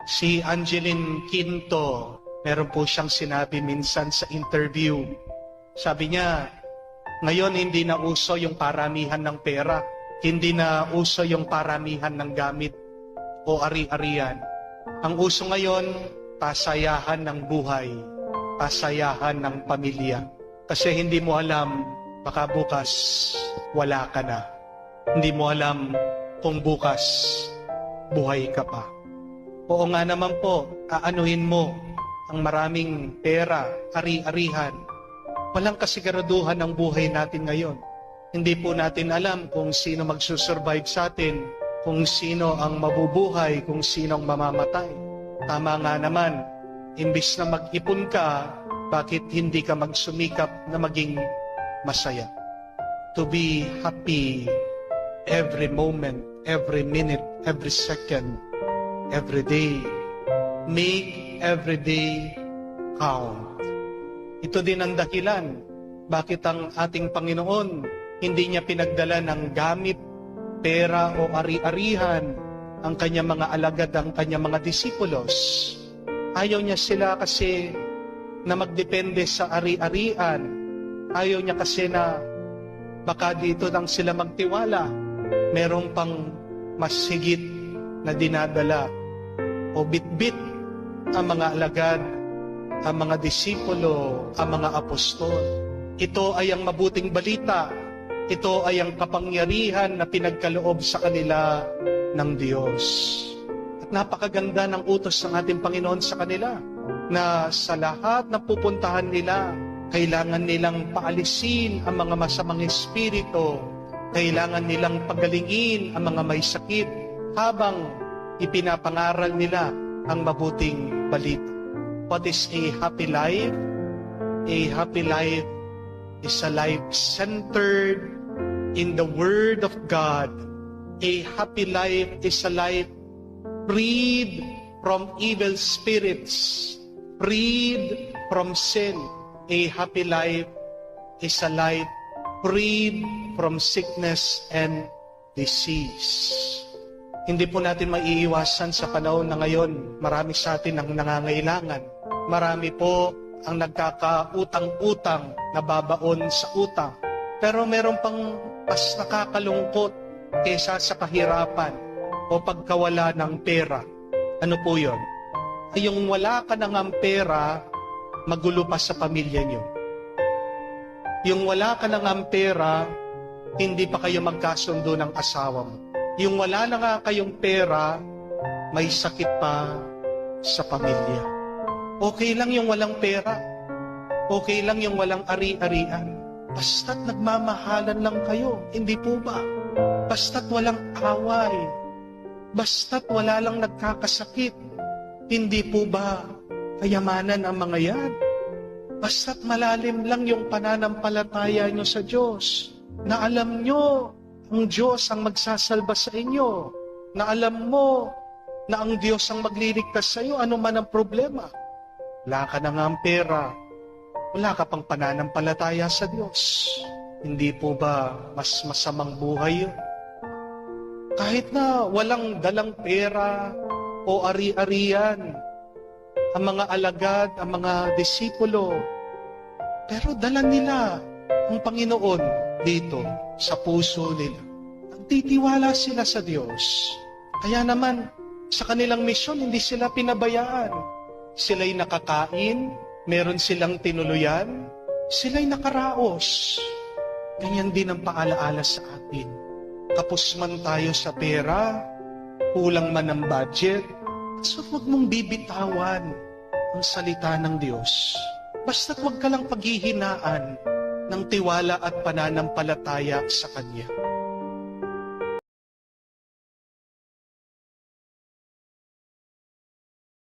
Si Angeline Quinto, meron po siyang sinabi minsan sa interview. Sabi niya, ngayon hindi na uso yung paramihan ng pera. Hindi na uso yung paramihan ng gamit o ari-arian. Ang uso ngayon, kasayahan ng buhay, kasayahan ng pamilya. Kasi hindi mo alam, baka bukas wala ka na. Hindi mo alam kung bukas buhay ka pa. Oo nga naman po, aanuhin mo ang maraming pera, ari-arihan. Walang kasiguraduhan ang buhay natin ngayon. Hindi po natin alam kung sino magsusurvive sa atin, kung sino ang mabubuhay, kung sino ang mamamatay. Tama nga naman, imbis na mag-ipon ka, bakit hindi ka magsumikap na maging masaya? To be happy every moment, every minute, every second, every day. Make every day count. Ito din ang dahilan bakit ang ating Panginoon hindi niya pinagdala ng gamit, pera o ari-arihan ang kanyang mga alagad, ang kanyang mga disipulos. Ayaw niya sila kasi na magdepende sa ari-arian. Ayaw niya kasi na baka dito lang sila magtiwala. Merong pang mas higit na dinadala o bitbit ang mga alagad, ang mga disipulo, ang mga apostol. Ito ay ang mabuting balita. Ito ay ang kapangyarihan na pinagkaloob sa kanila ng Diyos. At napakaganda ng utos ng ating Panginoon sa kanila na sa lahat na pupuntahan nila, kailangan nilang paalisin ang mga masamang espiritu, kailangan nilang pagalingin ang mga may sakit habang ipinapangaral nila ang mabuting balita. What is a happy life? A happy life is a life centered in the Word of God. A happy life is a life freed from evil spirits, freed from sin. A happy life is a life freed from sickness and disease. Hindi po natin maiiwasan sa panahon na ngayon, marami sa atin ang nangangailangan. Marami po ang nagkakautang-utang, nababaon sa utang. Pero meron pang mas nakakalungkot kaysa sa kahirapan o pagkawala ng pera. Ano po yun? Yung wala ka nang pera, magulo pa sa pamilya nyo. Yung wala ka nang pera, hindi pa kayo magkasundo ng asawa mo. Yung wala na nga kayong pera, may sakit pa sa pamilya. Okay lang yung walang pera. Okay lang yung walang ari-arian. Basta't nagmamahalan lang kayo. Hindi po ba? Basta't walang away. Basta't wala lang nagkakasakit. Hindi po ba kayamanan ang mga yan? Basta't malalim lang yung pananampalataya nyo sa Diyos. Na alam nyo, ang Diyos ang magsasalba sa inyo. Na alam mo na ang Diyos ang magliligtas sa iyo, ano man ang problema. Wala ka na nga ang pera, wala ka pang pananampalataya sa Diyos. Hindi po ba mas masamang buhay yun? Kahit na walang dalang pera o ari-arian, ang mga alagad, ang mga disipulo, pero dala nila ang Panginoon dito sa puso nila. Nagtitiwala sila sa Diyos. Kaya naman, sa kanilang misyon, hindi sila pinabayaan. Sila'y nakakain, meron silang tinuluyan, sila'y nakaraos. Ganyan din ang paalaala sa atin. Kapos man tayo sa pera, kulang man ang budget, so huwag mong bibitawan ang salita ng Diyos. Basta't huwag ka lang paghihinaan ng tiwala at pananampalataya sa Kanya.